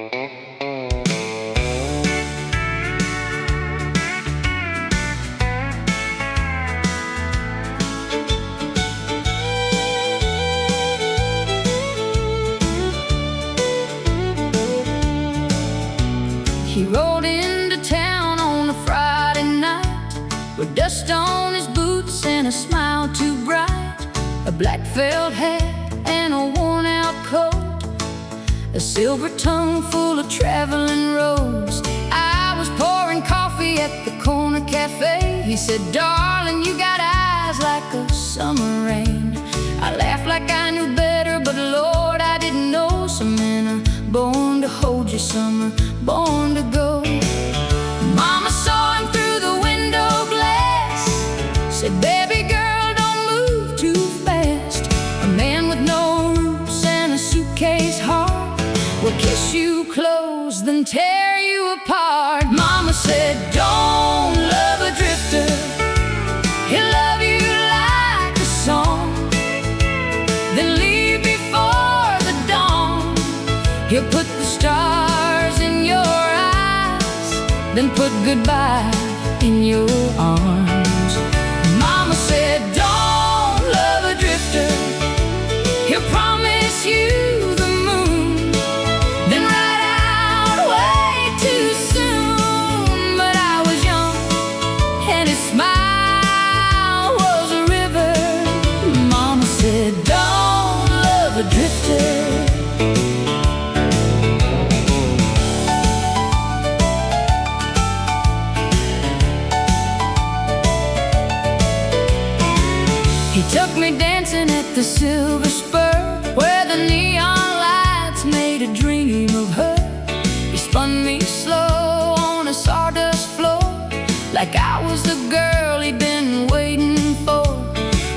He rode into town on a Friday night with dust on his boots and a smile too bright, a black felt hat and a worn-out coat, a silver tongue full of traveling roads. I was pouring coffee at the corner cafe. He said, "Darling, you got eyes like a summer rain." I laughed like I knew better, but Lord, I didn't know. Some men are born to hold you, some are born to go. Mama saw him through the window glass, said, "Baby girl, don't move too fast. A man with no roots and a suitcase heart will kiss you close, then tear you apart." Mama said, "Don't love a drifter. He'll love you like a song, then leave before the dawn. He'll put the stars in your eyes, then put goodbye in your arms." Mama said, "Don't love a drifter. He'll promise you the moon, then ride out way too soon." But I was young and his smile was a river. Mama said, "Don't love a drifter." He took me dancing at the Silver Spur, where the neon lights made a dream of her. He spun me slow on a sawdust floor, like I was the girl he'd been waiting for.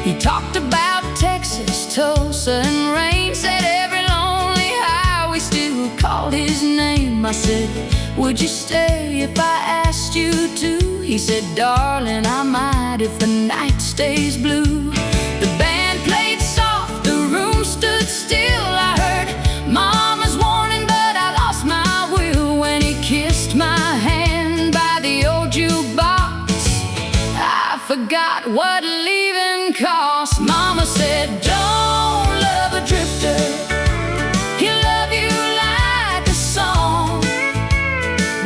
He talked about Texas, Tulsa, and rain, said every lonely highway still called his name. I said, "Would you stay if I asked you to?" He said, "Darling, I might if the night stays blue." The band played soft, the room stood still. I heard Mama's warning, but I lost my will when he kissed my hand by the old jukebox. I forgot what leaving cost. Mama said, "Don't love a drifter. He'll love you like a song,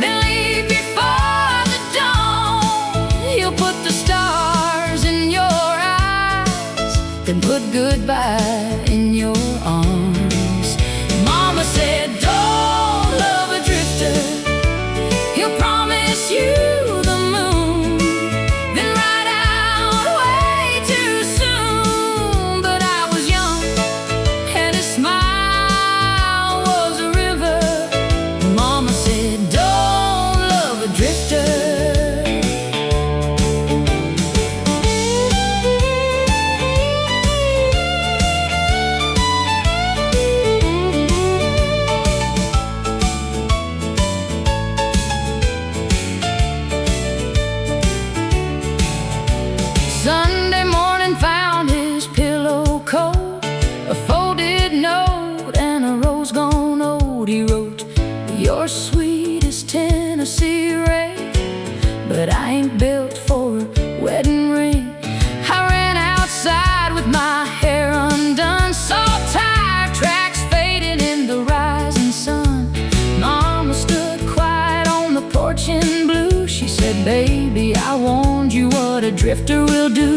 then leave before the dawn. He'll put the stars in your eyes, then put goodbye in your arms." Mama said, "Don't love a drifter. He'll promise you the moon, then ride out way too soon." But I was young and his smile was a river. Mama said, "Don't love a drifter." Sunday morning found his pillow cold, a folded note and a rose gone old. He wrote, "You're sweet as Tennessee rain, but I ain't built for a wedding ring." I ran outside with my hair undone, saw tire tracks faded in the rising sun. Mama stood quiet on the porch in blue. She said, "Baby, I warned you what a drifter will do."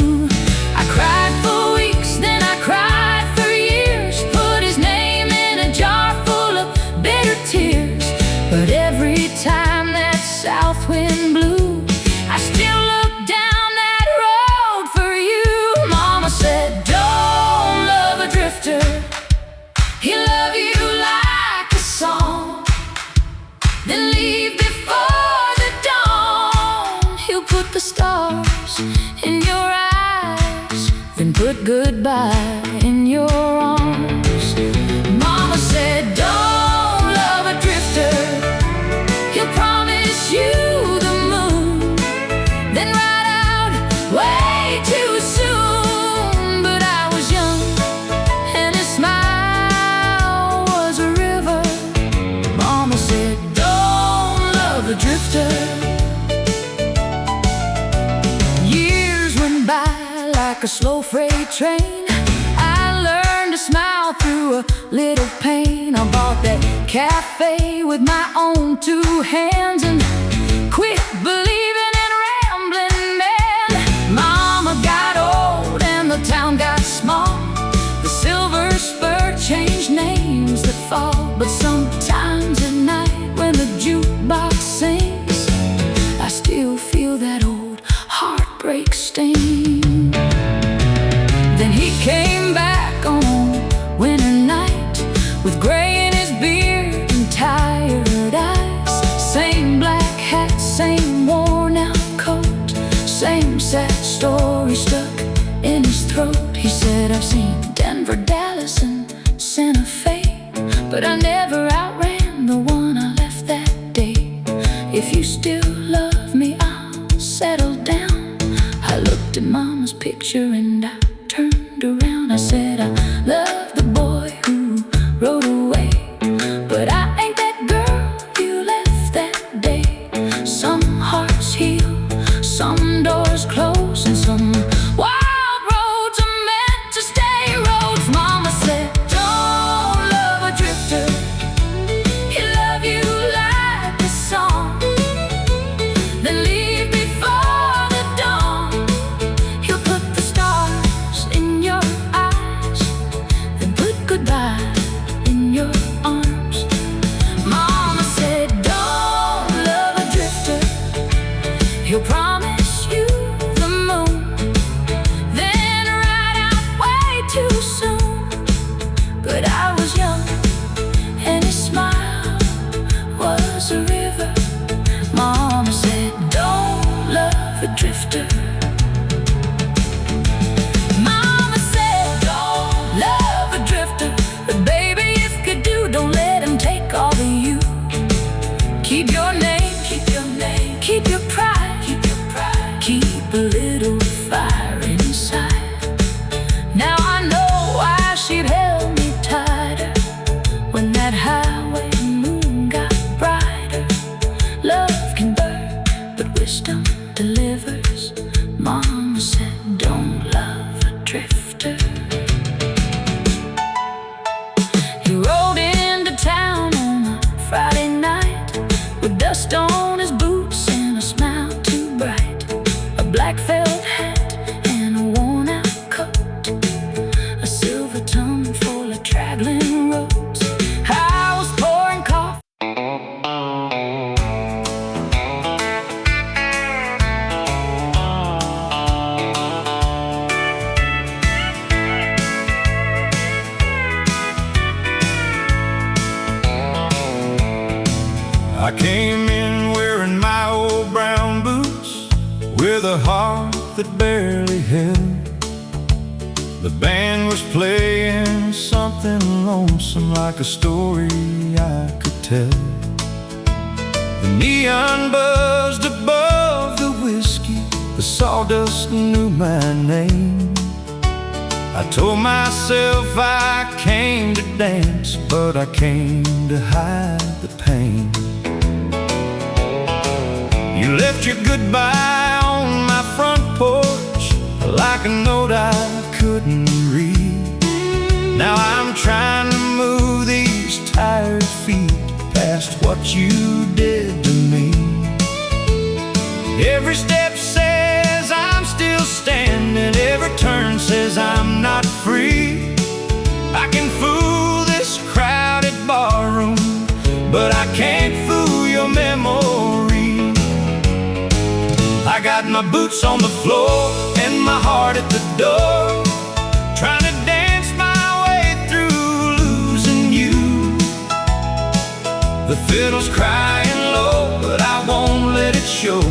I cried for weeks, then I cried for years, put his name in a jar full of bitter tears. But every time that south wind blew, I still looked down that road for you. Mama said, "Don't love a drifter. He'll love you like a song, then leave before the dawn. He'll put the stars in your eyes, then put goodbye in your arms." Mama said, "Don't love a drifter. He'll promise you the moon, then ride out way too soon." But I was young and his smile was a river. Mama said, a drifter. Years went by like a slow freight train. I learned to smile through a little pain. I bought that cafe with my own two hands and quit believing in rambling men. Mama got old and the town got small. The silver spur changed names that fall. But sometimes at night when the jukebox sings, I still feel that old heartbreak sting. Then he came back on a winter night with gray in his beard and tired eyes. Same black hat, same worn out coat, same sad story stuck in his throat. He said, I've seen Denver, Dallas, and Santa Fe, but I never outran the one I left that day. If you still love me, I'll settle down. I looked at Mama's picture and I turned around. I said, I love the boy who rode away, but I ain't that girl you left that day. Some hearts heal, some doors close, and some wild roads are meant to stay roads. Mama said, don't love a drifter. He'll love you like a song, then leave before the dawn. He'll put the stars in your eyes, then put goodbye in your arms. Mama said, don't love a drifter. He'll promise you the moon, then ride out way too soon. But I was young and his smile was a river. Mama said, don't love a drifter. Mama said, don't love a drifter. But baby, if you do, don't let him take all of you. Keep your name, keep your name, keep your pride, keep your pride, keep a little fire inside. Now I know why she'd held me tighter when that highway moon got brighter. Love can burn, but wisdom delivers. Mama said, don't love a drifter. He rode into town on a Friday night with dust on his boots and a smile too bright, a black felt hat and a worn out coat, a silver tongue full of traveling roads. I was pouring coffee. I came in wearing my old brown boots with a heart that barely held. The band was playing something lonesome, like a story I could tell. The neon buzzed above the whiskey, the sawdust knew my name. I told myself I came to dance, but I came to hide the pain. You left your goodbye on my front porch like a note I couldn't read. Now I'm trying to move these tired feet past what you did to me. Every step says I'm still standing, every turn says I'm not free. I can fool this crowded barroom, but I can't fool your memory. I got my boots on the floor and my heart at the door, trying to dance my way through losing you. The fiddle's crying low, but I won't let it show.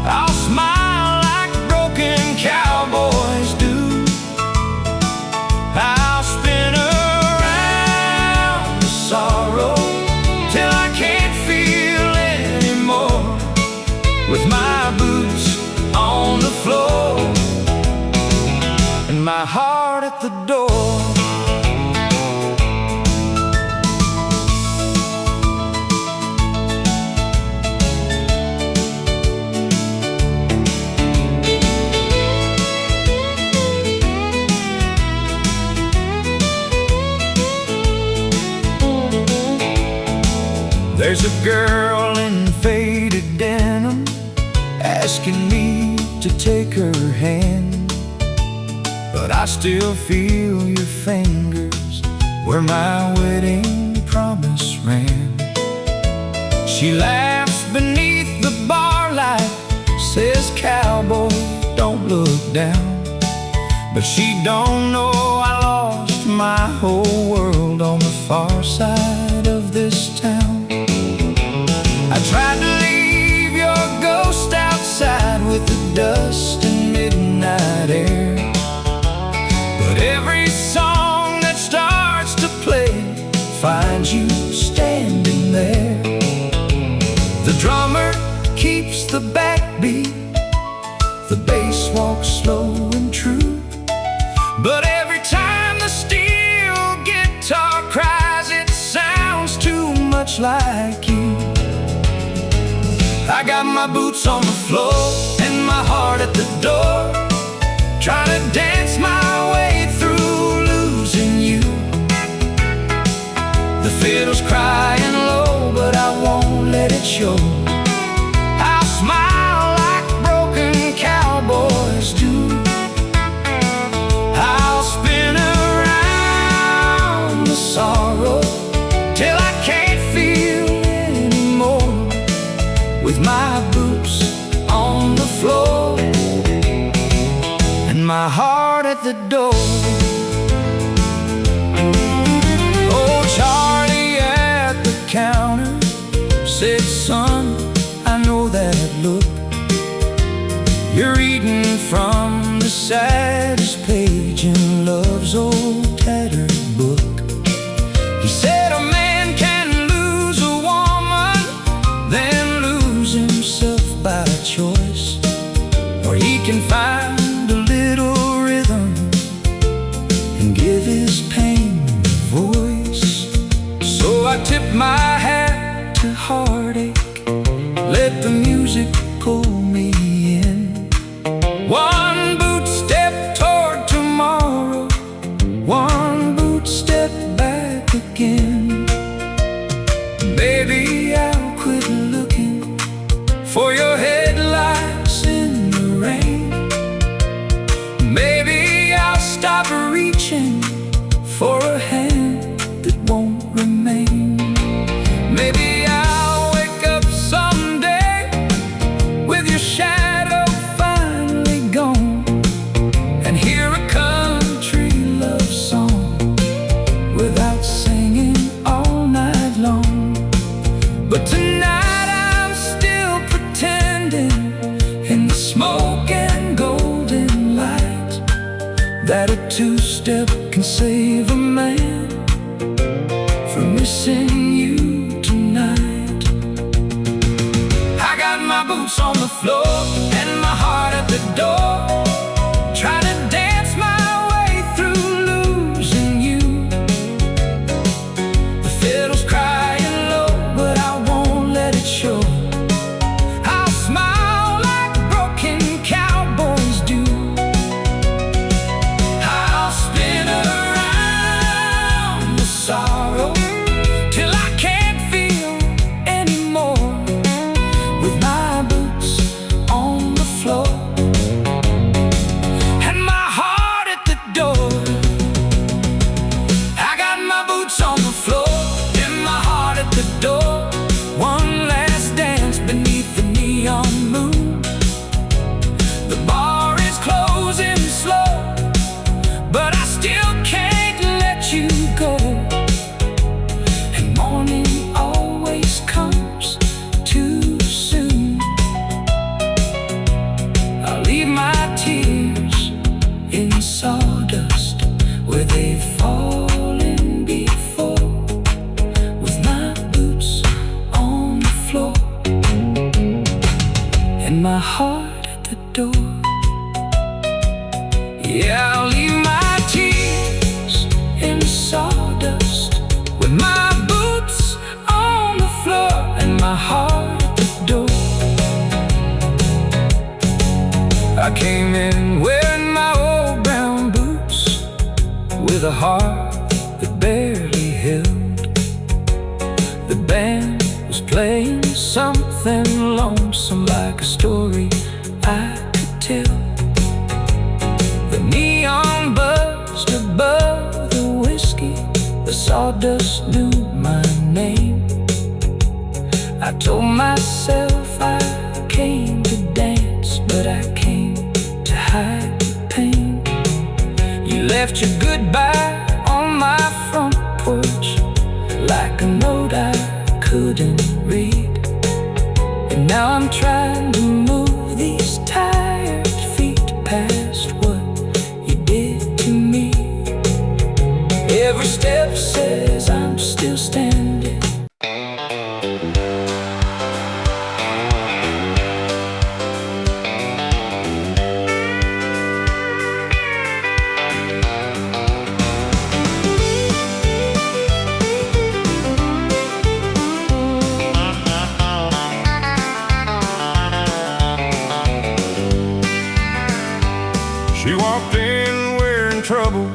I'll smile like broken cowboys do. I'll spin around the sorrow till I can't feel anymore, with my boots on the floor and my heart at the door. There's a girl in faded denim asking me to take her hand, but I still feel your fingers where my wedding promise ran. She laughs beneath the bar light, says, "Cowboy, don't look down." But she don't know I lost my whole world on the far side of this town. I tried to leave your ghost outside with the dust and midnight air, but every song that starts to play finds you standing there. The drummer keeps the backbeat, the bass walks slow and true, but every time the steel guitar cries, it sounds too much like you. I got my boots on the floor and my heart at the door, trying to dance my way through losing you. The fiddle's crying low, but I won't let it show. I'll smile like broken cowboys do. I'll spin around the sorrow till I can't feel anymore, with my boots on the floor and my heart at the door. Oh, Charlie at the counter said, "Son, I know that look. You're reading from the saddest page in love's old tattered book." He said, "A man can lose a woman, then lose himself by choice, or he can find a little rhythm and give his pain a voice." So I tip my hat to heartache, let the music pull me in. One boot step toward tomorrow, one boot step back again. Maybe I'll quit looking for your headlights in the rain. Maybe I'll stop reaching for a hand that won't remain. Maybe I'll wake up someday with your shadow finally gone, and hear a country love song without singing all night long. But tonight I'm still pretending in the smoke and golden light that a two-step can save a man from missing you tonight. I got my boots on the floor and my heart at the door, trying to dance my way through losing you. The fiddle's crying low, but I won't let it show. I'll smile like broken cowboys do. I'll spin around the sorrow till I can't feel anymore, with my boots on the floor and my heart at the door. I got my boots on the floor and my heart at the door. One last dance beneath the neon moon. The bar is closing slow, but I still can't let you go. And morning always comes too soon. I'll leave my tears in sawdust where they've fallen before, with my boots on the floor and my heart at the door. Yeah, I'll leave my tears in sawdust with my boots on the floor and my heart at the door. I came in wearing my old brown boots, with a heart that barely held. The band was playing something lonesome, like a story I could tell. The neon buzzed above the whiskey, the sawdust knew my name. I told myself I came to dance, but I came to hide the pain. You left your goodbye on my front porch, like a note I couldn't read. And now I'm trying to move these tired feet past what you did to me. Every step says I'm still standing. She walked in wearing trouble,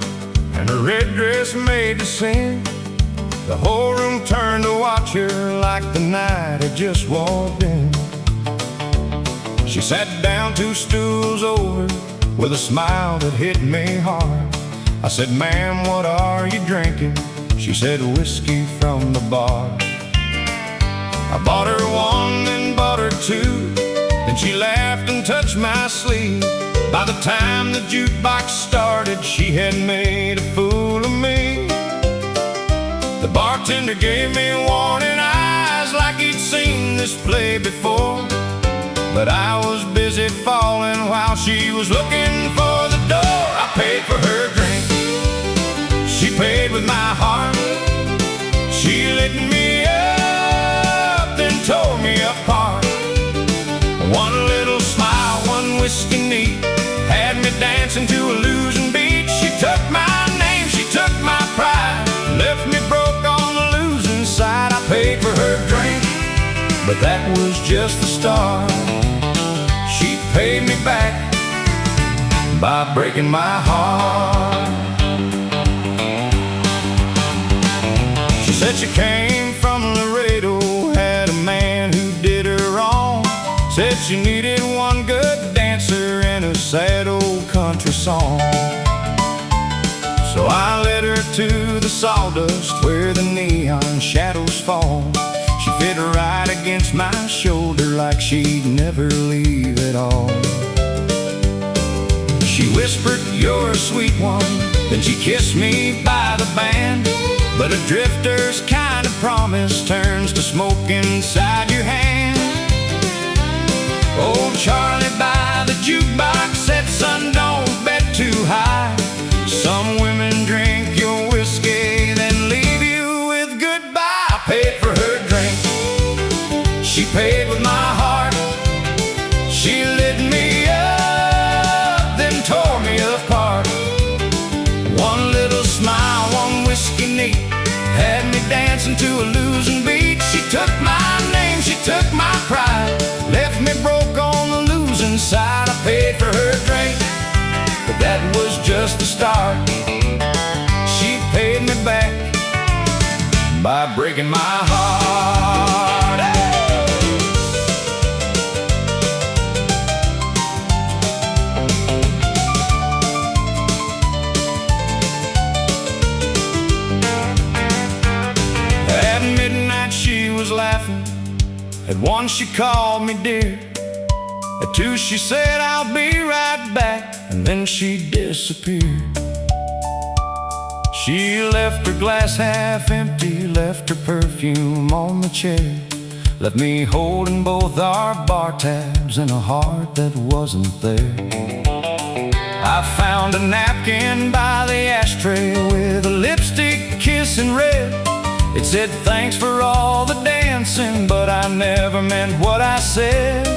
and her red dress made the scene. The whole room turned to watch her like the night had just walked in. She sat down 2 stools over with a smile that hit me hard. I said, "Ma'am, what are you drinking?" She said, "Whiskey from the bar." I bought her 1, then bought her 2. Then she laughed and touched my sleeve. By the time the jukebox started, she had made a fool of me. The bartender gave me warning eyes, like he'd seen this play before. But I was busy falling while she was looking for the door. I paid for her drink, she paid with my heart. She lit me up, then tore me apart. One little smile, 1 whiskey neat, had me dancing to a losing beat. She took my name, she took my pride, left me broke on the losing side. I paid for her drink, but that was just the start. She paid me back by breaking my heart. She said she came from Laredo, had a man who did her wrong. Said she needed one good dancer in a sad old country song. So I led her to the sawdust where the neon shadows fall. She fit right against my shoulder like she'd never leave at all. She whispered, "You're a sweet one," then she kissed me by the band. But a drifter's kind of promise turns to smoke inside your hand. Old Charlie by the jukebox said, "Son, don't bet too high. Some women drink your whiskey, then leave you with goodbye." I paid for her drink, she paid with my heart. She lit me up, then tore me apart. 1 little smile, 1 whiskey neat, had me dancing to a losing beat. She took my name, she took my pride, left me broke on the losing side. I paid for her drink, but that was just the start. She paid me back by breaking my heart. At midnight she was laughing, at 1 she called me dear. At 2 she said, "I'll be right back," and then she disappeared. She left her glass half empty, left her perfume on the chair, left me holding both our bar tabs in a heart that wasn't there. I found a napkin by the ashtray with a lipstick kiss in red. It said, "Thanks for all the dancing, but I never meant what I said."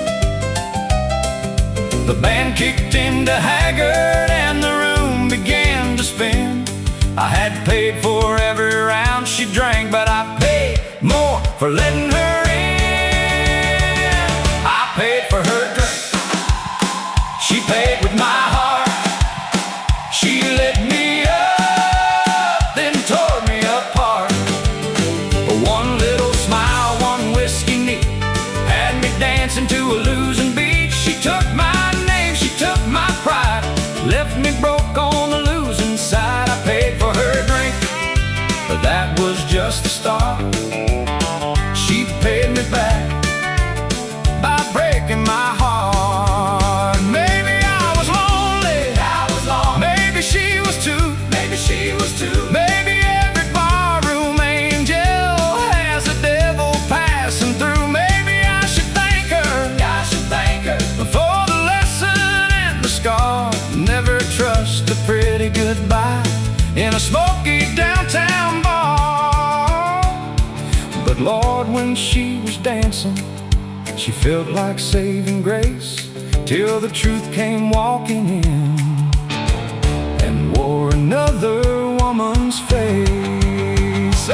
The band kicked into Haggard and the room began to spin. I had paid for every round she drank, but I paid more for letting her in. I paid for her drink, she paid with my heart. She lit me up, then tore me apart. 1 little smile, 1 whiskey star. She paid me back by breaking my heart. Maybe I was lonely, maybe she was too. Maybe every barroom angel has a devil passing through. Maybe I should thank her for the lesson and the scar. Never trust a pretty goodbye in a smoky downtown bar. But Lord, when she was dancing, she felt like saving grace, till the truth came walking in and wore another woman's face.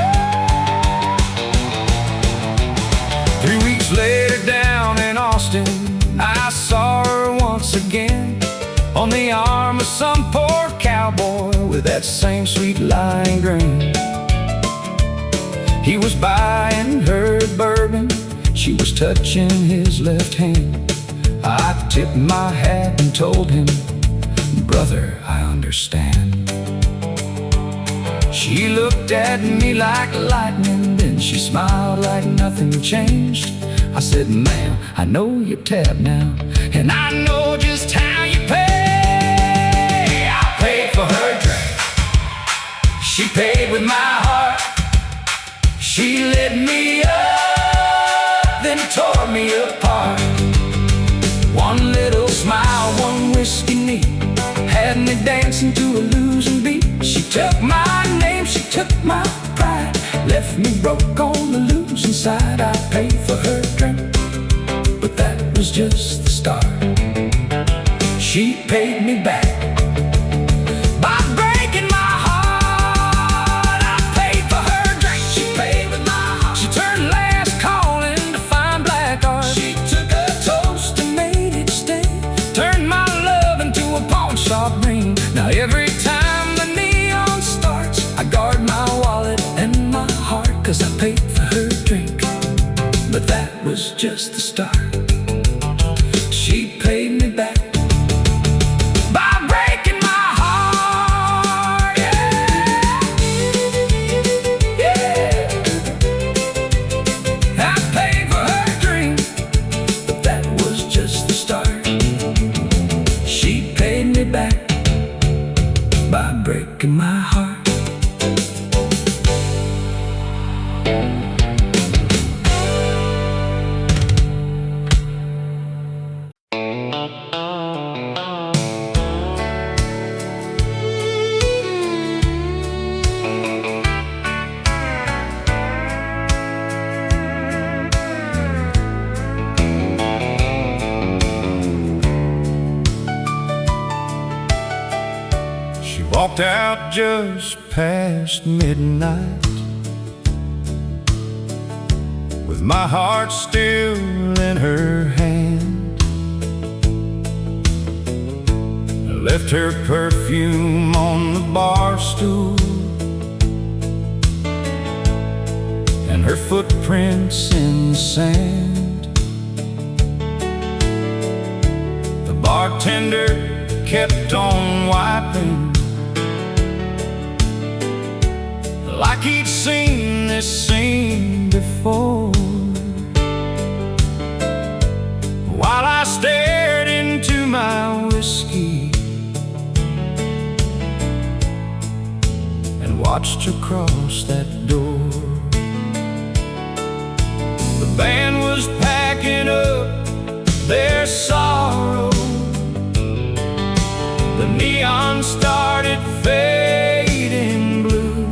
3 weeks later down in Austin, I saw her once again, on the arm of some poor cowboy with that same sweet lying grin. He was buying her bourbon, she was touching his left hand. I tipped my hat and told him, brother, I understand. She looked at me like lightning, then she smiled like nothing changed. I said, ma'am, I know your tab now, and I know just how you pay. I paid for her drink, she paid with my heart. She lit me up, then tore me apart. One little smile, one whiskey neat, had me dancing to a losing beat. She took my name, she took my pride, left me broke on the losing side. I paid for her drink, but that was just the start. She paid me back by breaking my heart. I paid for her drink, she paid with my heart. She turned last call into fine black art. She took a toast and made it stay, turned my love into a pawn shop ring. Now every time the neon starts, I guard my wallet and my heart, 'cause I paid for her drink, but that was just the start. She paid me back by breaking my heart, yeah. I paid for her drink, but that was just the start. She paid me back by breaking my heart. Walked out just past midnight, with my heart still in her hand. I left her perfume on the bar stool, and her footprints in the sand. The bartender kept on wiping, like he'd seen this scene before, while I stared into my whiskey and watched her cross that door. The band was packing up their sorrow, the neon started fading blue,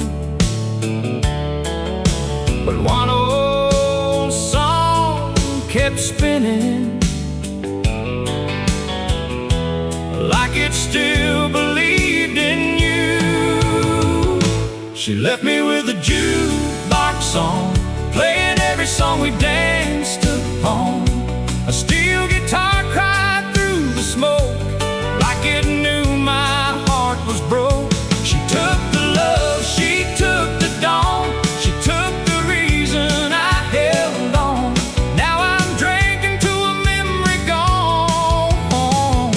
but one old song kept spinning, like it still believed in you. She left me with a jukebox song, playing every song we danced upon. A steel guitar cried through the smoke, like it knew my heart was broke. She took the love, she took the dawn, she took the reason I held on. Now I'm drinking to a memory gone.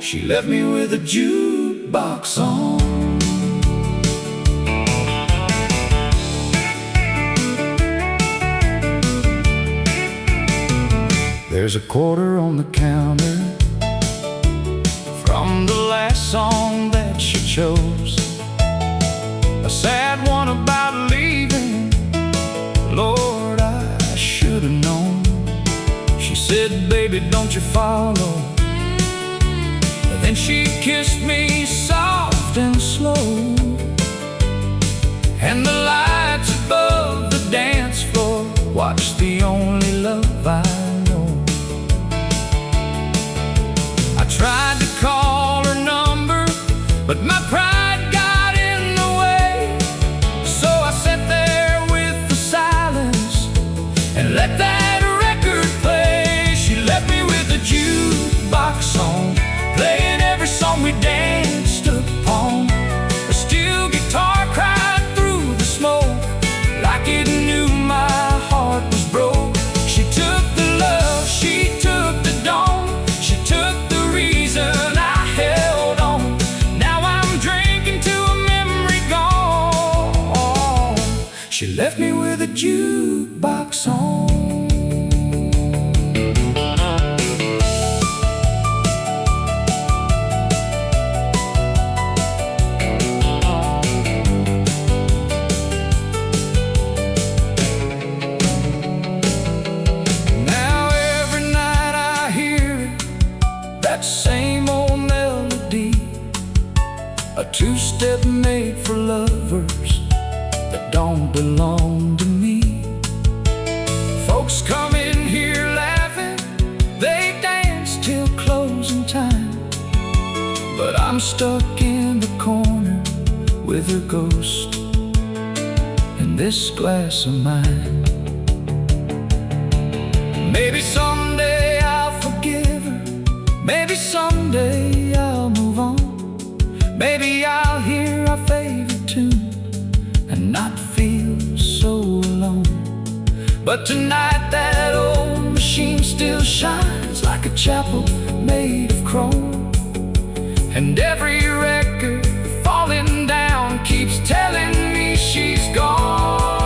She left me with a jukebox song. There's a quarter on the counter from the last song that she chose, a sad one about leaving. Lord, I should have known. She said, baby, don't you follow? Then she kissed me soft and slow, and the lights above the dance floor watched the only love I know. I tried to call her number, but my pride got in the way. So I sat there with the silence and let that record play. She left me with a jukebox song, playing every song we danced upon. A steel guitar cried through the smoke like it knew my heart was broke. She took the love, she took the dawn, she took the reason I held on. Now I'm drinking to a memory gone. She left me with a jukebox song. Same old melody, a two-step made for lovers that don't belong to me. Folks come in here laughing, they dance till closing time, but I'm stuck in the corner with her ghost in this glass of mine. Maybe someday I'll forgive her, maybe someday I'll move on. Maybe I'll hear our favorite tune and not feel so alone. But tonight that old machine still shines like a chapel made of chrome, and every record falling down keeps telling me she's gone.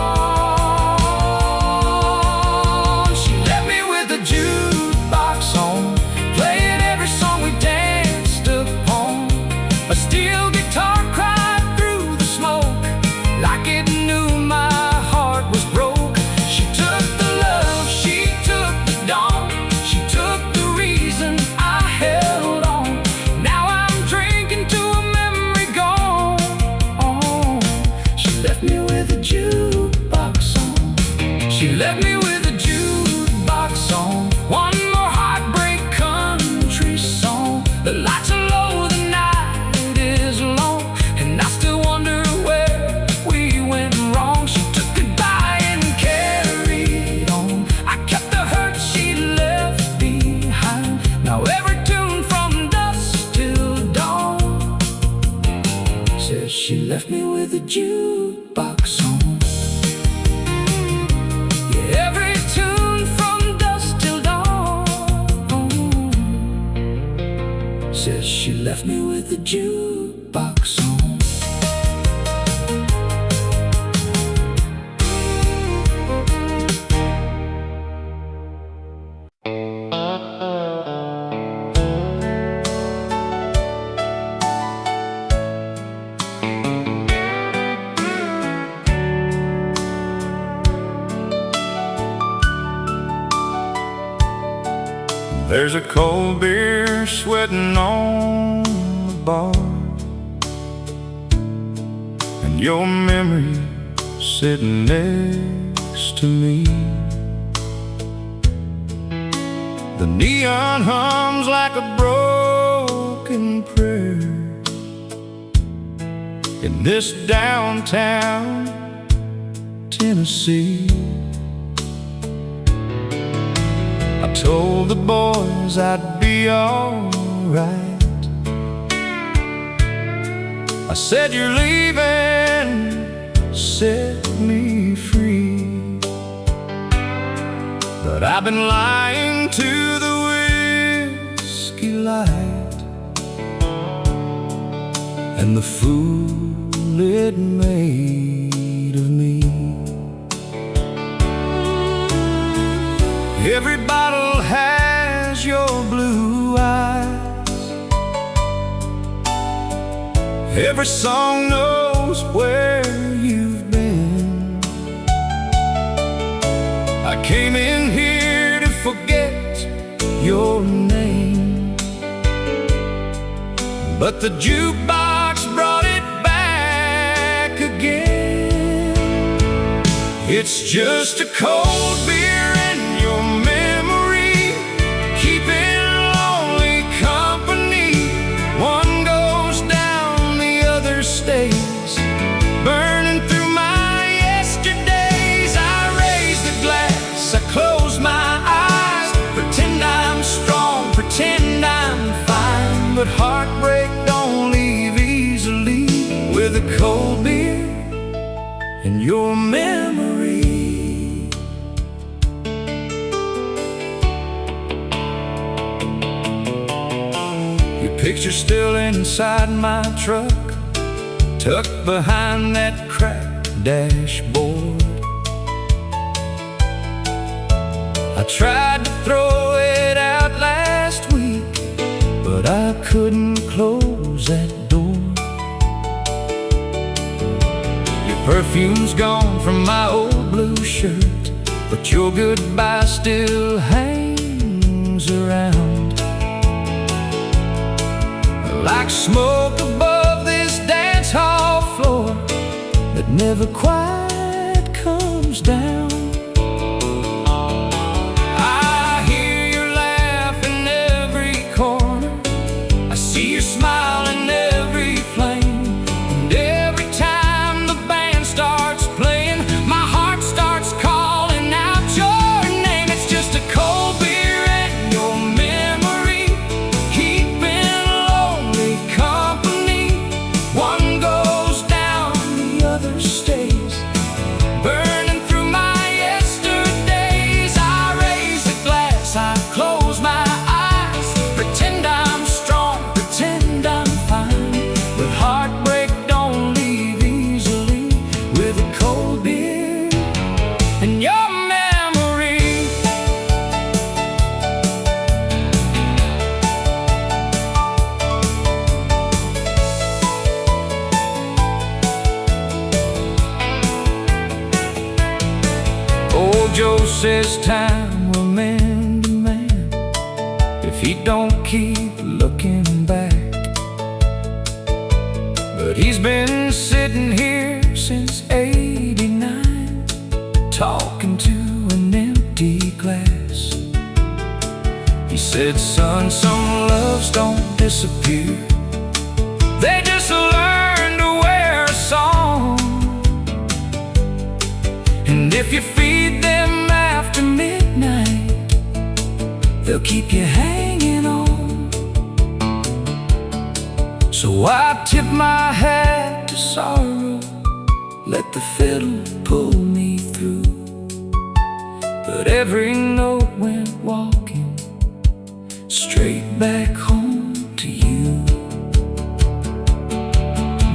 She left me with a jukebox song, playing every song we danced upon. A steel guitar cried through the smoke like it knew my heart was broke. She took the love, she took the dawn, she took the reason I held on. Now I'm drinking to a memory gone. She left me with a jukebox song. She left me with a jukebox song. One more heartbreak country song. The lights are low, the night is long, and I still wonder where we went wrong. She took goodbye and carried on. I kept the hurt she left behind. Now every tune from dusk till dawn says she left me with a jukebox song. Yeah, every tune from dusk till dawn says she left me with a jukebox song. There's a cold beer sweating on the bar, and your memory sitting next to me. The neon hums like a broken prayer in this downtown Tennessee. I told the boys I'd be alright. I said, you're leaving, set me free. But I've been lying to the whiskey light and the fool it made of me. Every bottle has your blue eyes. Every song knows where you've been. I came in here to forget your name, but the jukebox brought it back again. It's just a cold beer in your memory, keeping lonely company. One goes down, the other stays, burning through my yesterdays. I raise the glass, I close my eyes, pretend I'm strong, pretend I'm fine. But heartbreak don't leave easily, with a cold beer in your memory. Your picture's still inside my truck, tucked behind that cracked dashboard. I tried to throw it out last week, but I couldn't close that door. Your perfume's gone from my old blue shirt, but your goodbye still hangs around like smoke above this dance hall floor that never quite comes down. I hear your laugh in every corner, I see your smile in every flame, and every time the band starts playing, my heart starts calling out your name. It's just a cold beer in your memory, keeping lonely company. One goes down, the other stays, burning through my yesterdays. I raise the glass, I close my eyes, pretend I'm strong, pretend I'm fine. But heartbreak don't leave easily, with a cold beer in your memory. Old Joe says time will mend a man if he don't keep looking back. But he's been sitting here since '89, talking to an empty glass. He said, son, some loves don't disappear, they just learn to wear a song. And if you feed them after midnight, they'll keep you hanging on. So I tip my hat to sorrow, let the fiddle pull me through. But every note went walking straight back home to you.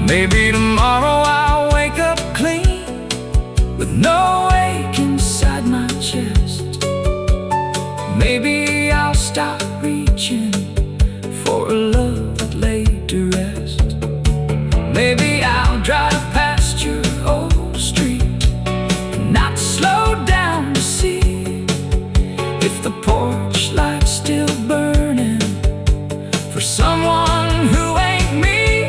Maybe tomorrow I'll wake up clean, with no ache inside my chest. Maybe I'll stop reaching for a love that laid to rest. Maybe I'll drive past your old street and not slow down to see if the porch light's still burning for someone who ain't me.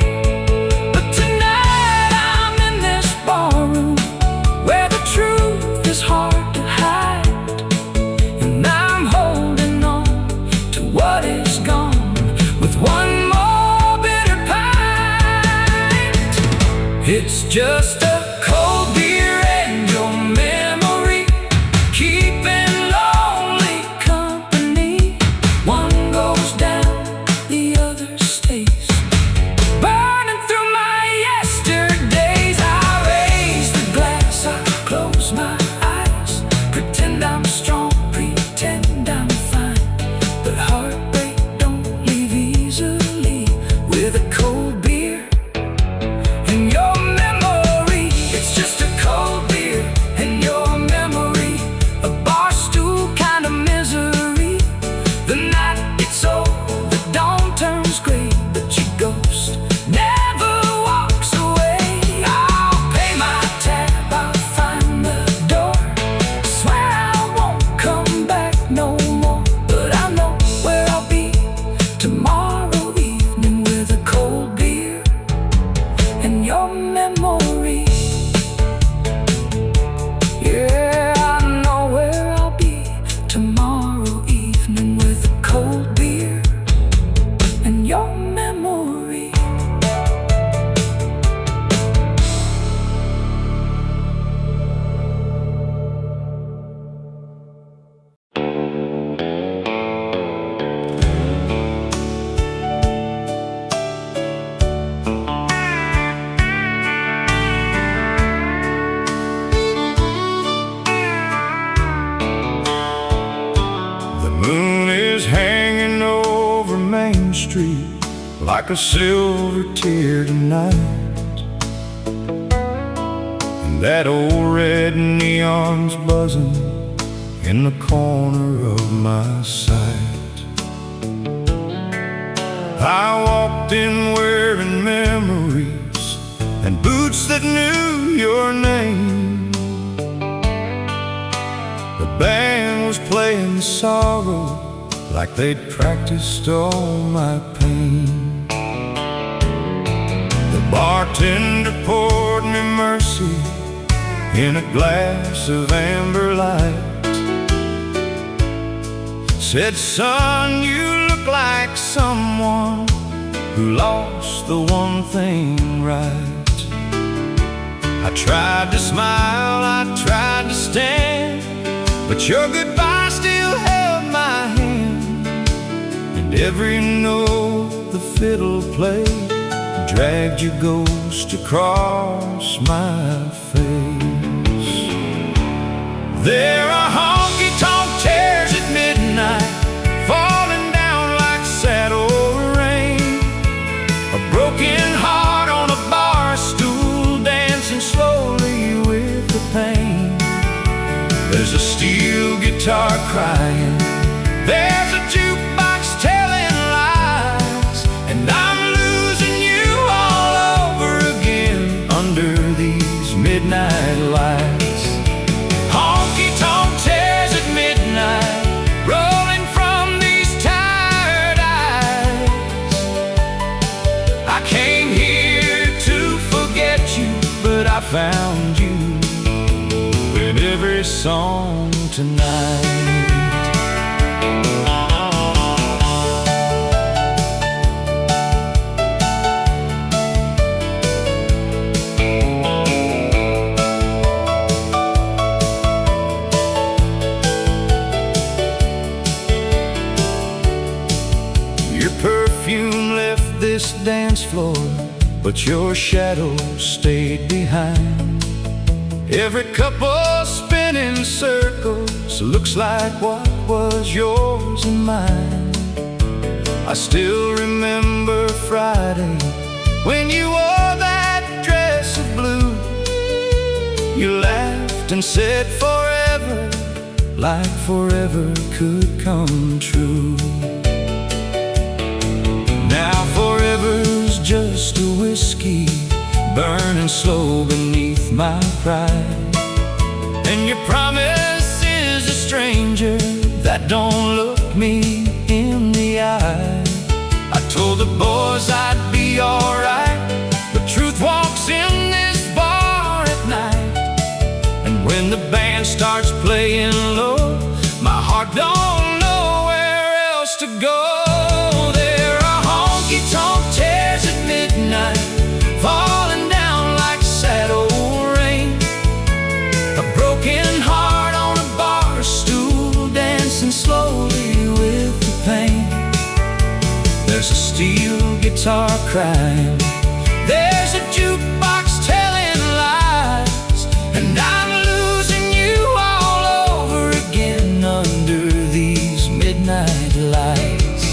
But tonight I'm in this barroom where the truth is hard to hide, and I'm holding on to what is gone with one more bitter pint. It's just a cold beer and your memory, keeping lonely company. One goes down, the other stays, burning through my yesterdays. I raise the glass, I close my eyes, pretend I'm strong, pretend I'm fine. But heartbreak don't leave easily, with a cold beer in your memory. street like a silver tear tonight. And that old red neon's buzzing in the corner of my sight. I walked in wearing memories and boots that knew your name. The band was playing sorrow like they'd practiced all my pain. The bartender poured me mercy in a glass of amber light. Said, son, you look like someone who lost the one thing right. I tried to smile, I tried to stand, but your goodbye still held my hand. And every note the fiddle played dragged your ghost across my face. There are honky tonk tears at midnight, falling down like sad old rain. A broken heart on a bar stool, dancing slowly with the pain. There's a steel guitar crying, there's a jukebox telling lies, and I'm losing you all over again under these midnight lights. Honky tonk tears at midnight, rolling from these tired eyes. I came here to forget you, but I found you in every song tonight. Your perfume left this dance floor, but your shadow stayed behind. Every couple spinning circles looks like what was yours and mine. I still remember Friday when you wore that dress of blue. You laughed and said forever, like forever could come true. Now forever's just a whiskey burning slow beneath my pride. And your promise is a stranger that don't look me in the eye. I told the boys I'd be alright, but truth walks in this bar at night. And when the band starts playing low, my heart don't know where else to go. There are honky tonk tears at midnight, falling down like sad old rain. A broken heart on a bar stool, dancing slowly with the pain. There's a steel guitar crying, there's a jukebox telling lies, and I'm losing you all over again under these midnight lights.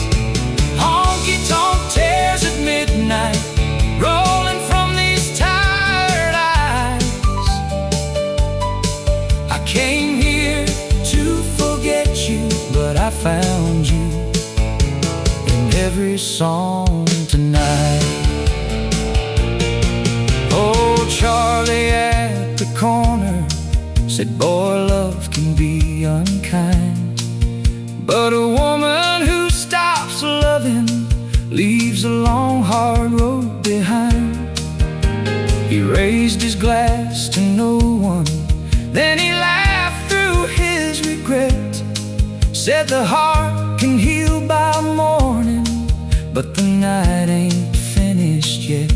Honky tonk tears at midnight, rolling from these tired eyes. I came here to forget you, but I found you in every song tonight. Oh, Charlie at the corner said, boy, love can be unkind, but a woman who stops loving leaves a long hard road behind. He raised his glass to no one, then he laughed through his regret. Said the heart can heal by morning, but the night ain't finished yet.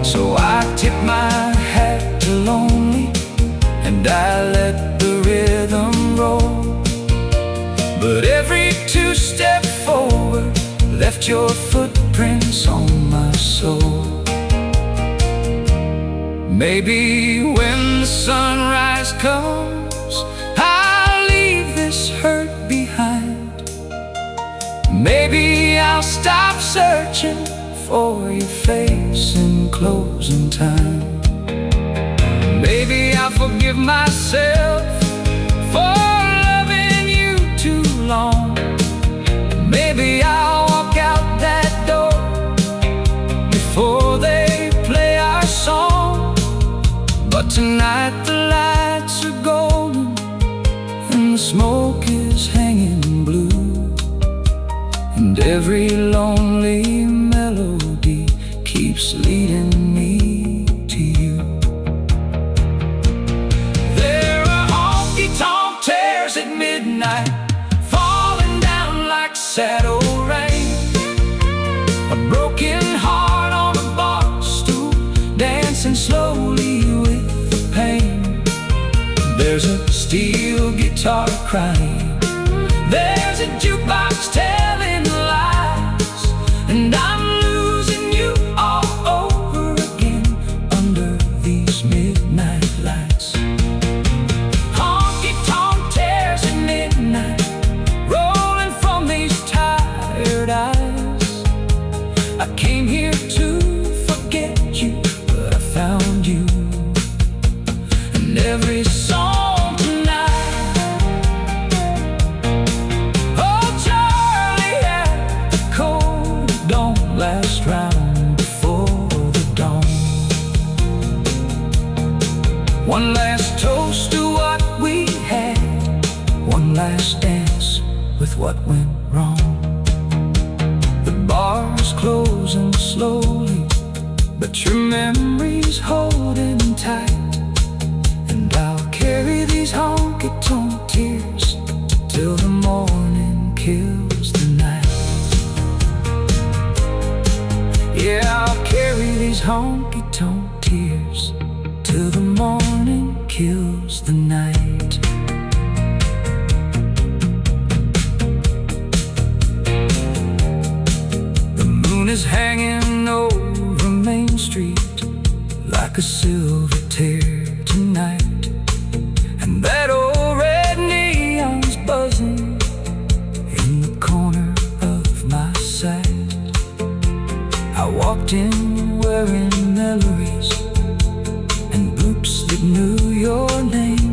So I tip my hat to lonely, and I let the rhythm roll. But every two-step forward left your footprints on my soul. Maybe when the sunrise comes, I'll leave this hurt behind. searching for your face in closing time. Maybe I'll forgive myself for loving you too long. Maybe I'll walk out that door before they play our song. But tonight the lights are golden and the smoke is hanging blue, and every lonely melody keeps leading me to you. There are honky-tonk tears at midnight, falling down like saddle rain. A broken heart on a bar stool, dancing slowly with the pain. There's a steel guitar crying, there's a jukebox telling lies, and I'm losing you all over again under these midnight lights. Honky-tonk tears at midnight, rolling from these tired eyes. I came here to forget you, but I found you. And every song tonight, oh Charlie at the cold dawn, last round before the dawn. One last toast to what we had, one last dance with what went wrong. The bar's closing slowly, but your memory's holding tight, and I'll carry these honky-tonk tears till the morning kills the night. Yeah, I'll carry these honky-tonk tears till the morning kills the night. The moon is hanging over Main Street like a silver tear tonight, and that old red neon's buzzing in the corner of my sight. I walked in wearing melodies and boots that knew your name.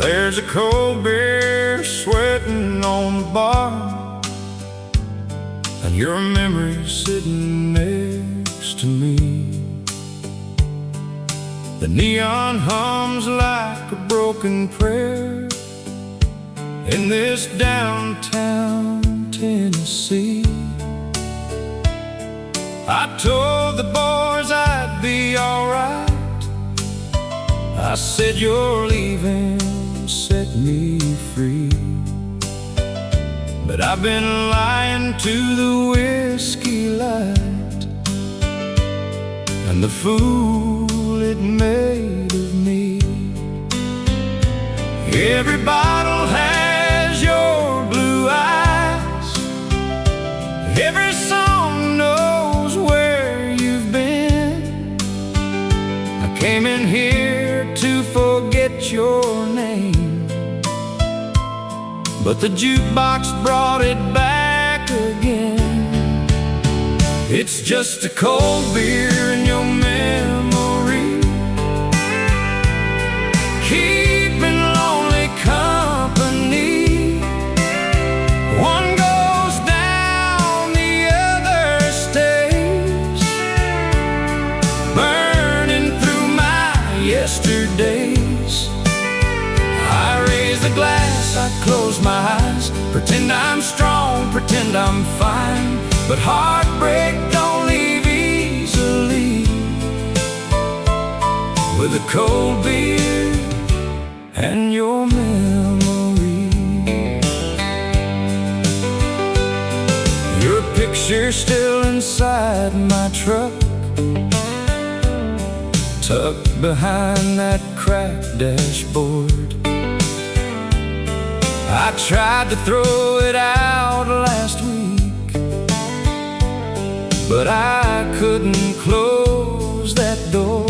There's a cold beer sweating on the bar, and your memory's sitting next to me. The neon hums like a broken prayer in this downtown Tennessee. I told the boys I'd be alright. I said you're leaving, set me free. But I've been lying to the whiskey light and the fool it made of me. Every bottle has your blue eyes, every song knows where you've been. I came in here to forget your name, but the jukebox brought it back again. It's just a cold beer in your memory, keeping lonely company. One goes down, the other stays, burning through my yesterdays. I raise the glass, I close my eyes, pretend I'm strong, pretend I'm fine. But heartbreak don't leave easily. With a cold beer and your memory, your picture still inside my truck, tucked behind that cracked dashboard. I tried to throw it out last week, but I couldn't close that door.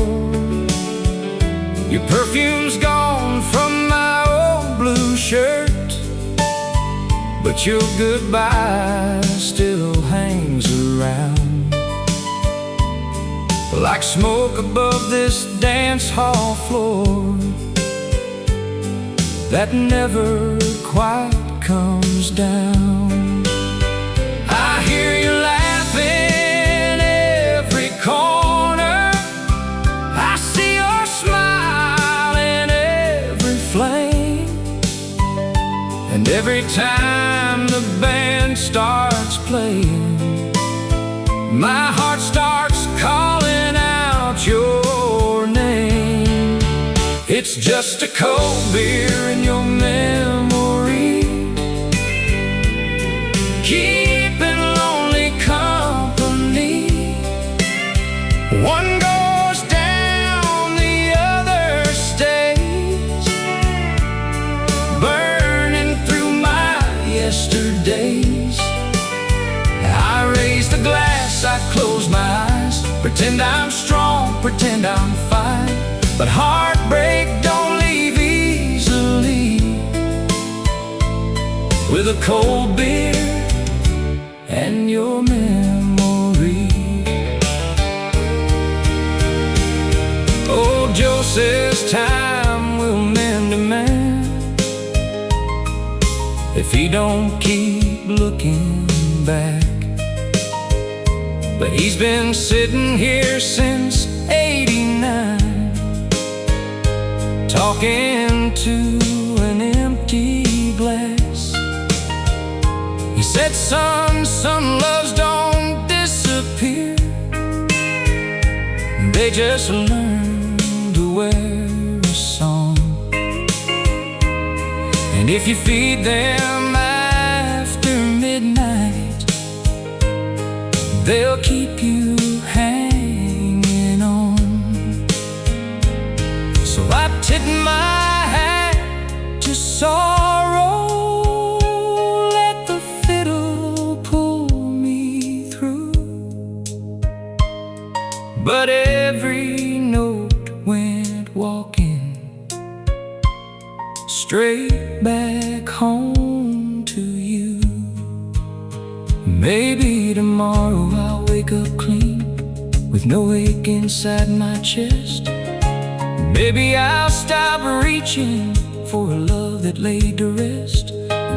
Your perfume's gone from my old blue shirt, but your goodbye still hangs around, like smoke above this dance hall floor that never quite comes down. I hear you laughing every corner, I see your smile in every flame, and every time the band starts playing, my heart starts calling out your name. It's just a cold beer in your memory, keeping lonely company. One goes down, the other stays, burning through my yesterdays. I raise the glass, I close my eyes, pretend I'm strong, pretend I'm fine, but heartbreak don't leave easily. With a cold beer and your memory. Old Joe says time will mend a man if he don't keep looking back. But he's been sitting here since '89, talking to an empty glass. He said, son, some loves don't disappear, they just learn to wear a song. And if you feed them after midnight, they'll keep you hanging on. So I tip my hat to sorrow, let the fiddle pull me through. But every note went walking straight back home to you. Maybe tomorrow I'll wake up clean, with no ache inside my chest. Maybe I'll stop reaching for a love that laid to rest.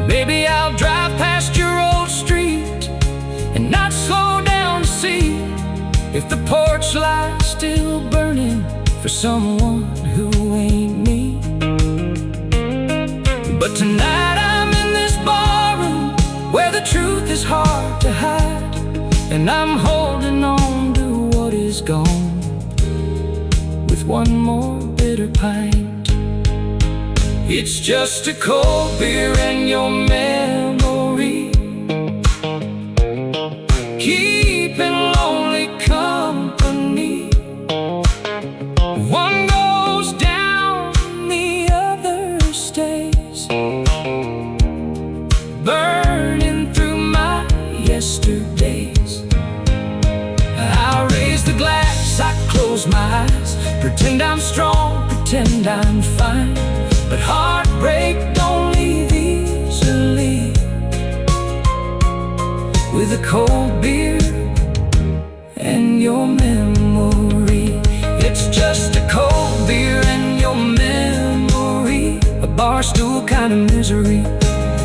Maybe I'll drive past your old street and not slow down to see if the porch light's still burning for someone who ain't me. But tonight I'm in this barroom where the truth is hard to hide, and I'm holding on to what is gone with one more bitter pint. It's just a cold beer and your memory, keeping lonely company. One goes down, the other stays, burning through my yesterdays. I raise the glass, I close my eyes, pretend I'm strong, pretend I'm fine, but heartbreak don't leave easily. With a cold beer and your memory. It's just a cold beer and your memory, a bar stool kind of misery.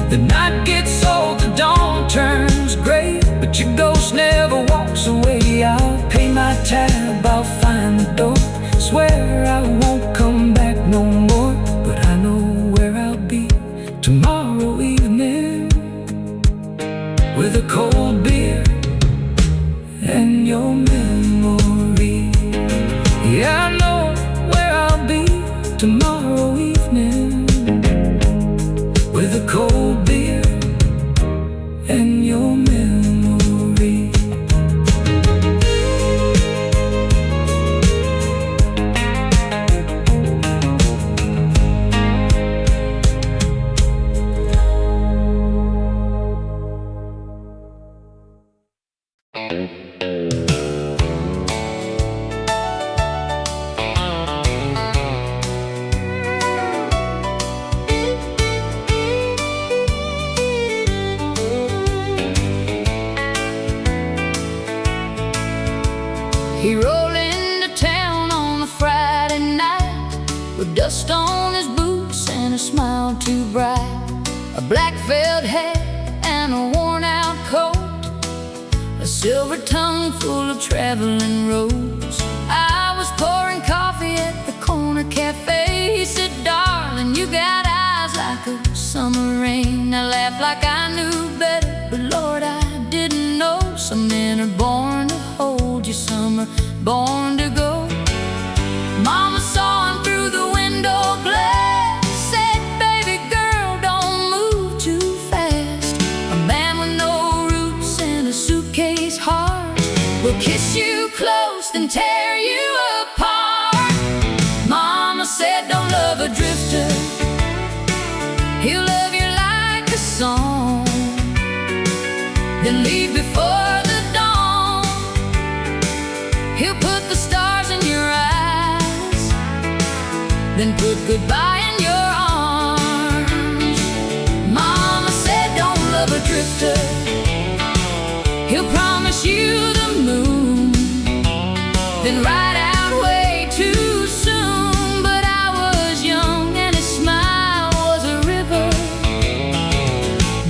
The night gets old, the dawn turns gray, but your ghost never walks away. I'll pay my tab, I'll find the door, swear I won't come back no more. But I know where I'll be tomorrow evening, with a cold beer and your memory. Yeah, I know where I'll be tomorrow evening, with a cold beer and your memory. He rolled into town on a Friday night with dust on his boots and a smile too bright, a black felt hat and a worn-out coat, a silver tongue full of traveling roads. I was pouring coffee at the corner cafe. He said, "Darling, you got eyes like a summer rain." I laughed like I knew better, but Lord, I didn't know. Some men are born to hold you, some are born to go. Mama saw him through the window glass, said, "Baby girl, don't move too fast. A man with no roots and a suitcase heart will kiss you close then tear you apart." Mama said, "Don't love a drifter. He'll love you like a song, then leave before the dawn. He'll put the stars in your eyes, then put goodbye in your arms." Mama said, "Don't love a drifter. He'll promise you the moon, then ride out way too soon." But I was young and his smile was a river.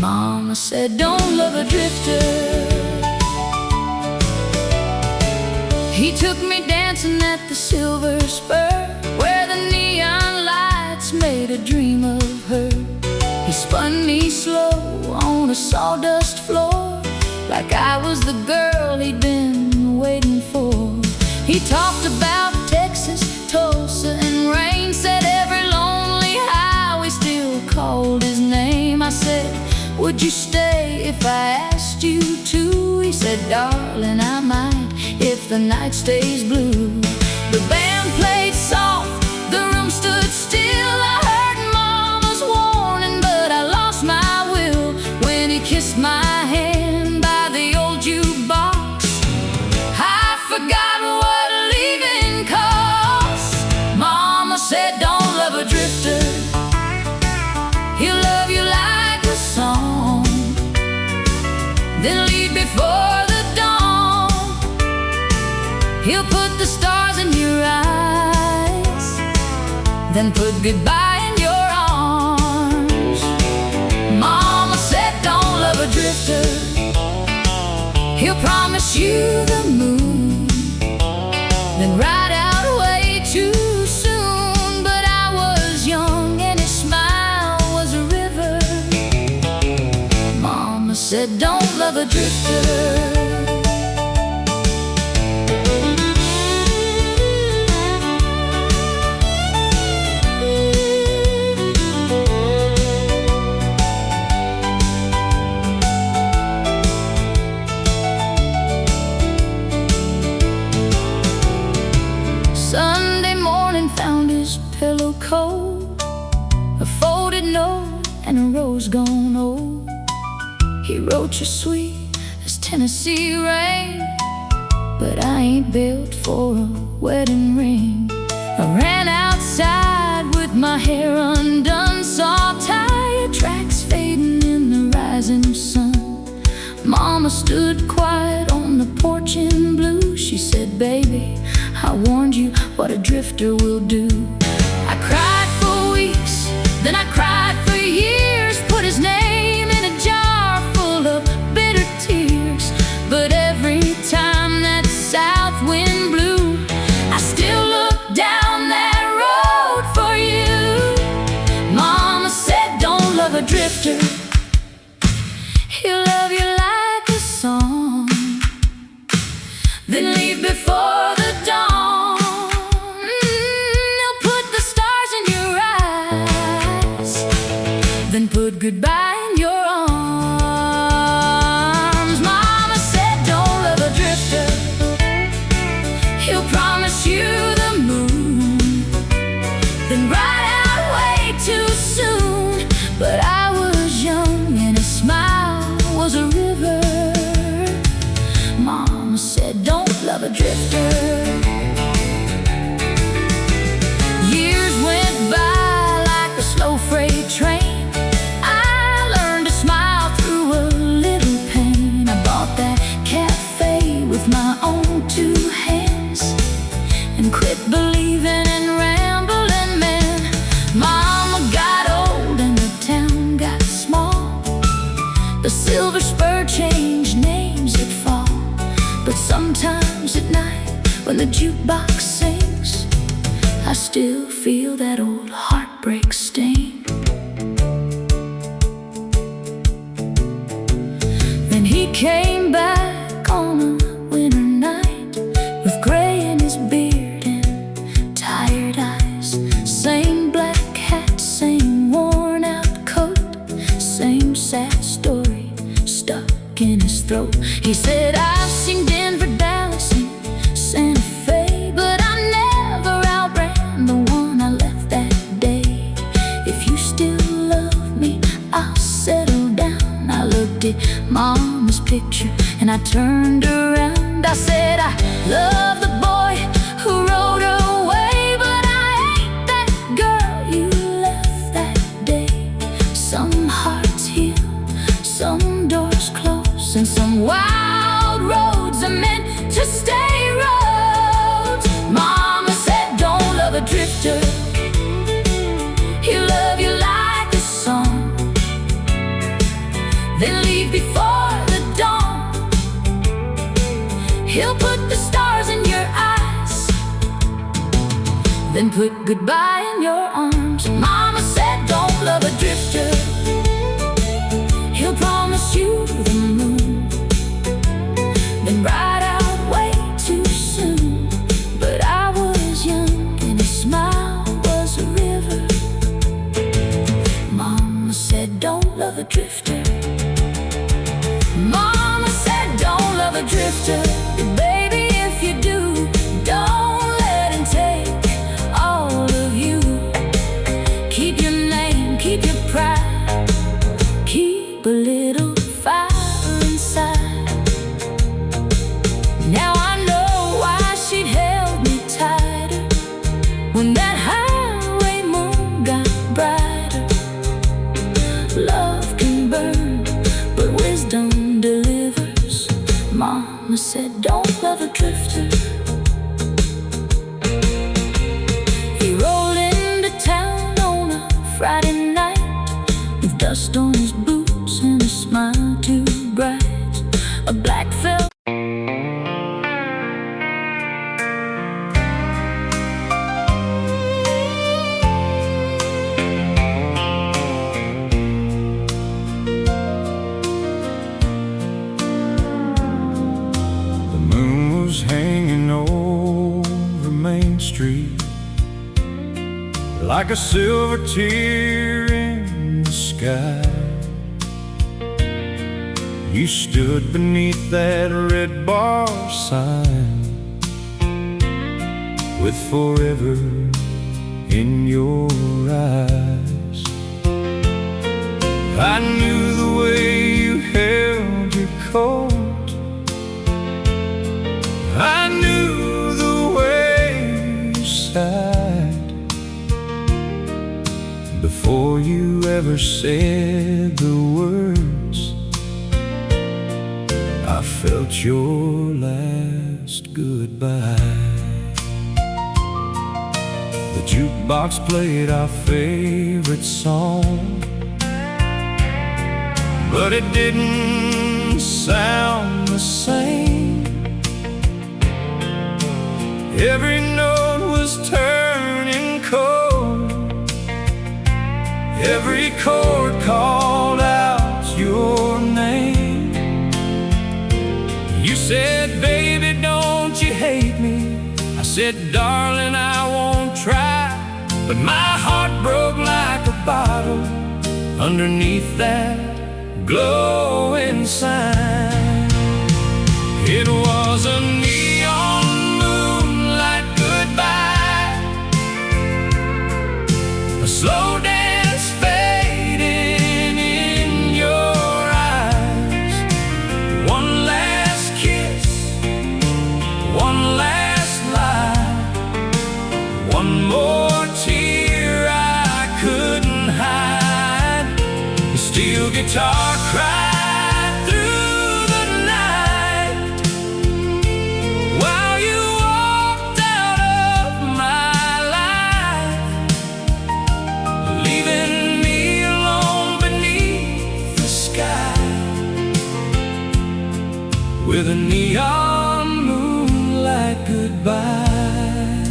Mama said, "Don't love a drifter." He took me dancing at the Silver Spur, where the neon lights made a dream of her. He spun me slow on a sawdust floor, like I was the girl he'd been waiting for. He talked about Texas, Tulsa, and rain, said every lonely highway still called his name. I said, "Would you stay if I asked you to?" He said, "Darling, I might if the night stays blue." The band played soft, the room stood still. I heard Mama's warning, but I lost my will when he kissed my hand by the old jukebox. I forgot what leaving costs. Mama said, "Don't love a drifter. He'll love you like a song, then leave before the dawn. He'll put the stars in your eyes, then put goodbye in your arms." Mama said, "Don't love a drifter. He'll promise you the moon, then ride out way too soon." But I was young and his smile was a river. Mama said, "Don't love a drifter." Sunday morning found his pillow cold, a folded note and a rose gone old. He wrote you sweet as Tennessee rain, but I ain't built for a wedding ring. I ran outside with my hair undone, saw tire tracks fading in the rising sun. Mama stood quiet on the porch in blue. She said, "Baby, I warned you what a drifter will do." I cried for weeks, then I cried for years, put his name in a jar full of bitter tears. But every time that south wind blew, I still looked down that road for you. Mama said, "Don't love a drifter. He'll love you like a song, then leave before the dawn. He'll put the stars in your eyes, then put goodbye in your arms." Mama said, "Don't love a drifter. He'll promise you the moon, then ride out way too soon." But I was young and his smile was a river. Mama said, "Don't love a drifter." Years went by like a slow freight train. I learned to smile through a little pain. I bought that cafe with my own two hands. and quit believing in rambling men. Mama got old and the town got small. The silver spur changed names at fall. But sometimes at night when the jukebox sings, I still feel that old heartbreak sting. Then he came back on a winter night with gray in his beard and tired eyes. Same black hat, same worn out coat, same sad story stuck in his throat. He said, I've seen Denver, Dallas, and Santa Fe, but I never outran the one I left that day. If you still love me, I'll settle down. I looked at Mama's picture and I turned around. I said, I love the boy who rode away, but I ain't that girl you left that day. Some hearts heal, some doors close, and some wild roads are meant to stay roads. Mama said, don't love a drifter, he'll love you like a song, then leave before the dawn. He'll put the stars in your eyes, then put goodbye in your arms. Mama said, don't love a drifter, he'll promise you the moon, then ride out way too soon. But I was young and his smile was a river. Mama said, don't love a drifter. Mama said, don't love a drifter. Baby, if you do, don't let him take all of you. Keep your name, keep your pride, keep a little fire inside. Now I know why she'd held me tighter when that highway moon got brighter. Love can burn, but wisdom delivers. Mama said, don't love a drifter. He rolled into town on a Friday night with dust on his boots and a smile too bright. A black felt hanging over Main Street like a silver tear in the sky. You stood beneath that red bar sign with forever in your eyes. I knew the way you held your coat, I knew the way you sighed before you ever said the words. I felt your last goodbye. The jukebox played our favorite song, but it didn't sound the same. Every note was turning cold, every chord called out your name. You said, baby, don't you hate me? I said, darling, I won't try. But my heart broke like a bottle underneath that glowing sign. It was a neon moonlight goodbye, a slow dance fading in your eyes. One last kiss, one last lie, one more tear I couldn't hide. The steel guitar cried through the night. goodbye.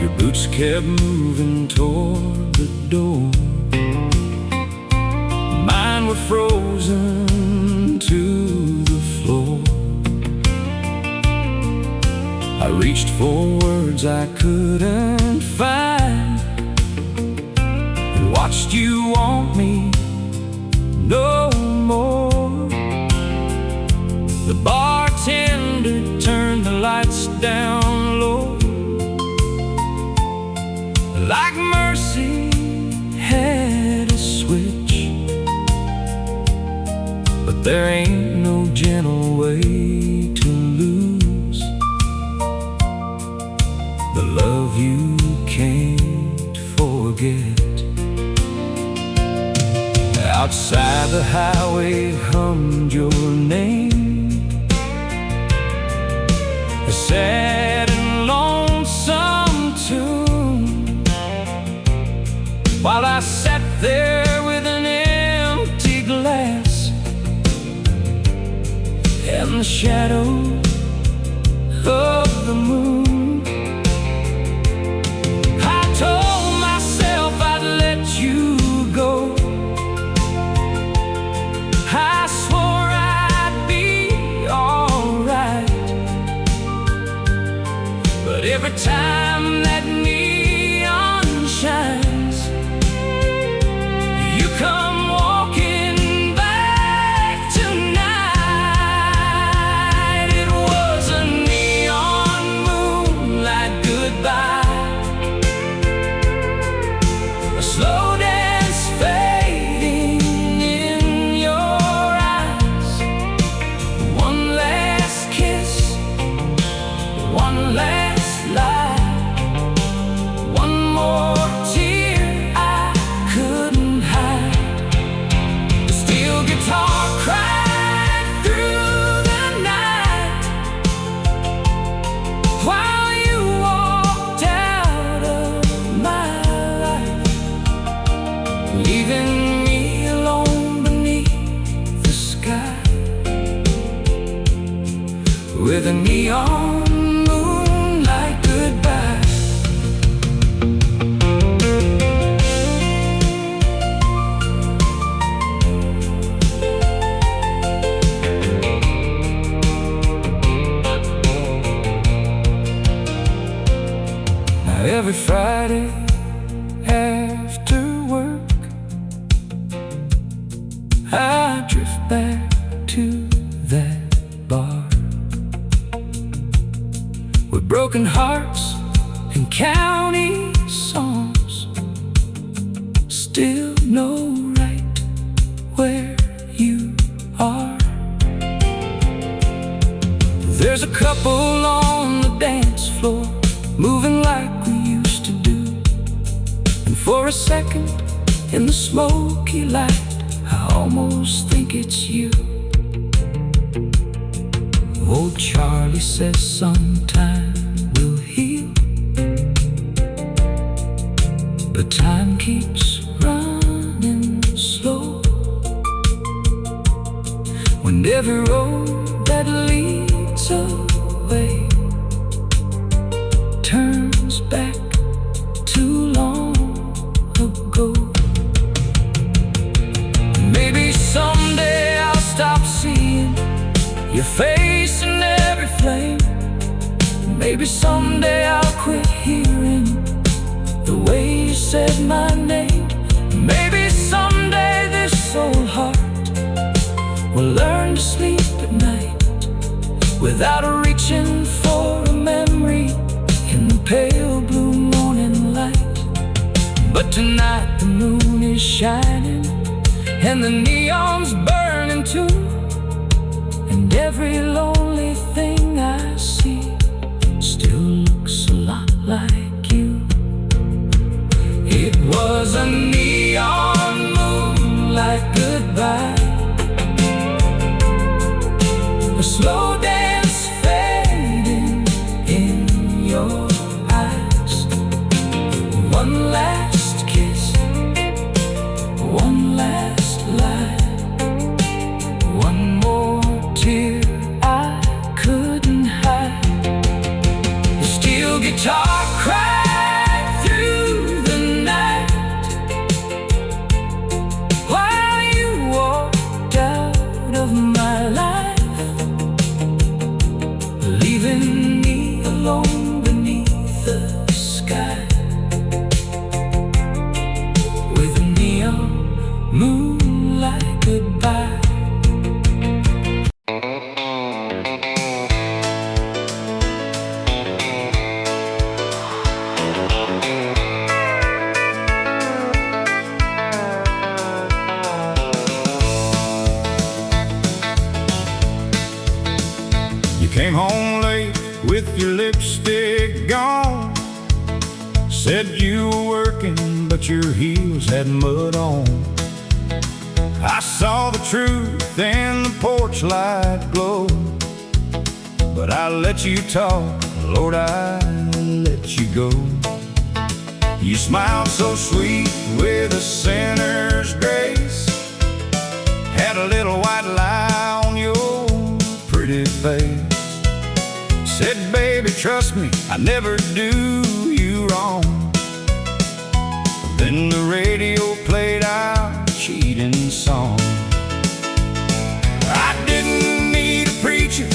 Your boots kept moving toward the door. Mine were frozen to the floor. I reached for words I couldn't find, and watched you want me no more. The bartender turned the lights down low, like mercy had a switch. But there ain't no gentle way to lose the love you can't forget. Outside the highway hummed your name, a sad and lonesome tune, while I sat there with an empty glass and the shadow of the moon. I told myself I'd let you go. I swore I'd be alright, but every time that neon shines, you come walking back tonight. It was a neon moonlight goodbye, a slow dance fading in your eyes, one last kiss, one last lie, one more tear I couldn't hide. The steel guitar cried through the night, while you walked out of my life, leaving me alone beneath the sky, with a neon moonlight goodbye. Now every Friday after work, I drift back to that bar, with broken hearts and county songs, still know right where you are. There's a couple on the dance floor, moving like we used to do, and for a second in the smoky light, I almost think it's you. Old Charlie says sometime we'll heal, but time keeps running slow, when every road that leads away turns back too long ago. Maybe someday I'll stop seeing your face in every flame. Maybe someday I'll quit hearing the way you said my name. Maybe someday this old heart will learn to sleep at night without reaching for a memory in the pale blue morning light. But tonight the moon is shining and the neon's burning too, and every lonely thing I see still looks a lot like you. It was a neon moonlight goodbye, a slow dance fading in your eyes, one last kiss, one last lie, one more tear I could home late with your lipstick gone. Said you were working, but your heels had mud on. I saw the truth in the porch light glow, but I let you talk, Lord, I let you go. You smiled so sweet with a sinner's grace, had a little white lie on your pretty face. Said, baby, trust me, I never do you wrong. Then the radio played our cheating song. I didn't need a preacher,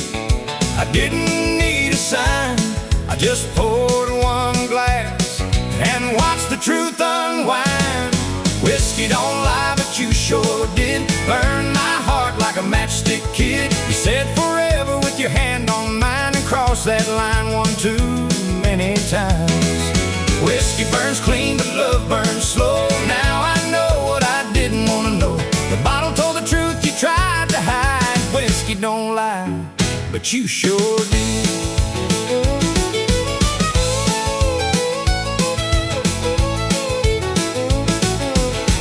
I didn't need a sign. I just poured one glass and watched the truth unwind. Whiskey don't lie, but you sure did burn my heart like a matchstick kid. You said forever with your hand on mine and crossed that line one too many times. Whiskey burns clean, but love burns slow. Now I know what I didn't want to know. The bottle told the truth you tried to hide. Whiskey don't lie, but you sure did.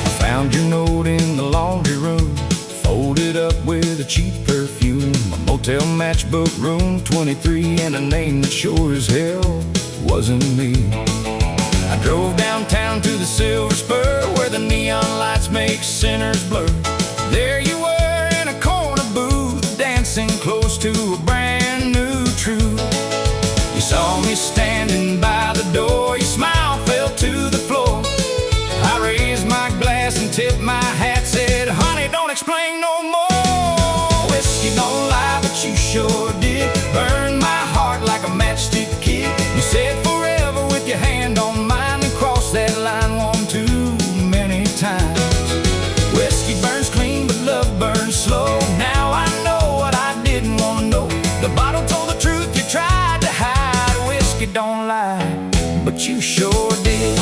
I found your note in the laundry room, folded up with a cheap perfume, a motel matchbook, room 23, and a name that sure as hell wasn't me. I drove downtown to the Silver Spur, where the neon lights make sinners blur. There you were in a corner booth, dancing close to a brand new truth. You saw me standing by the door, your smile fell to the floor. I raised my glass and tipped my hat, said, honey, don't explain no more. Whiskey don't lie, but you sure did burn my heart like a matchstick kid. You said forever with your hand on mine and crossed that line one too many times. Whiskey burns clean, but love burns slow. Now I know what I didn't want to know. The bottle told the truth you tried to hide. Whiskey don't lie, but you sure did.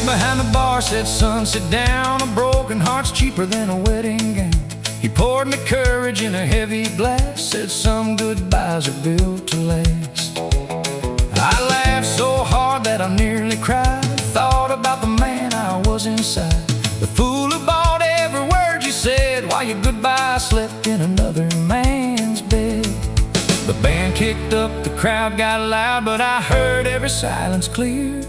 Behind the bar said, son, sit down. A broken heart's cheaper than a wedding gown. He poured me courage in a heavy glass, said some goodbyes are built to last. I laughed so hard that I nearly cried. Thought about the man I was inside, the fool who bought every word you said, while your goodbye slept in another man's bed. The band kicked up, the crowd got loud, but I heard every silence clear.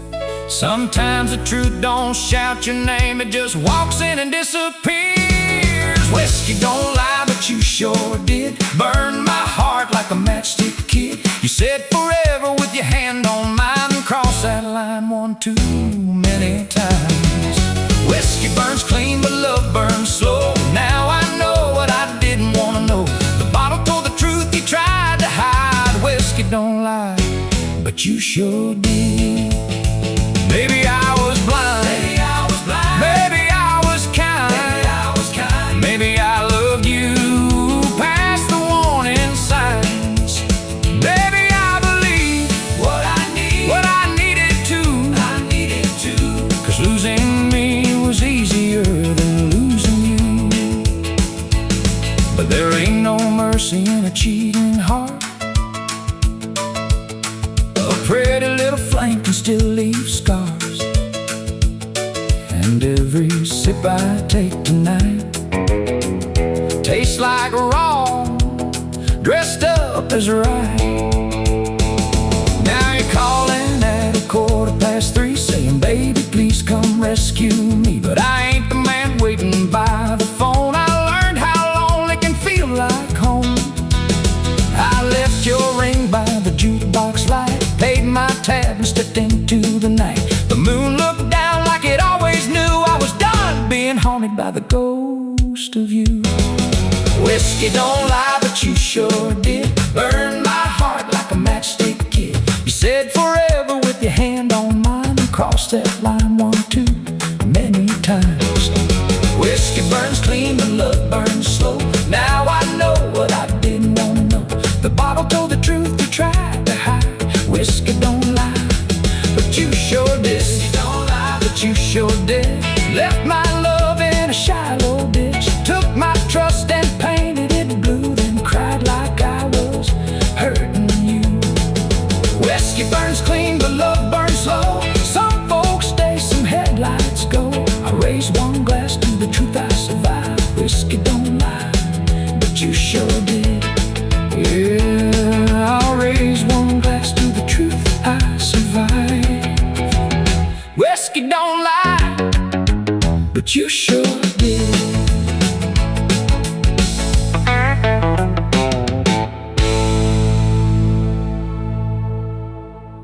Sometimes the truth don't shout your name, it just walks in and disappears. Whiskey don't lie, but you sure did burn my heart like a matchstick kid. You said forever with your hand on mine and crossed that line one too many times. Whiskey burns clean, but love burns slow. Now I know what I didn't want to know. The bottle told the truth you tried to hide. Whiskey don't lie, but you sure did. Maybe I was blind, maybe I was blind, maybe I was kind, maybe I was kind, maybe I loved you past the warning signs. Maybe I believed what I needed to, 'cause losing me was easier than losing you. But there ain't no mercy in a cheating heart. A pretty little flame can still leave scars, and every sip I take tonight tastes like wrong, dressed up as right. Now you're calling at 3:15, saying, baby, please come rescue me. But I ain't the man waiting by the phone. I learned how lonely can feel like home. I left your ring by the jukebox light, paid my tab and stepped into the night. The moon looked down like it always knew I was done being haunted by the ghost of you. Whiskey don't lie, but you sure did burn my heart like a matchstick kid. You said forever with your hand on mine and crossed that line one too but you sure did. Left my love in a shallow ditch, took my trust and painted it blue, then cried like I was hurting you. Whiskey burns clean, but love burns slow. Some folks stay, some headlights go. I raise one glass to the truth I survived. Whiskey don't lie, but you sure did. Yeah, I'll raise one glass to the truth I survived. Whiskey don't lie, but you sure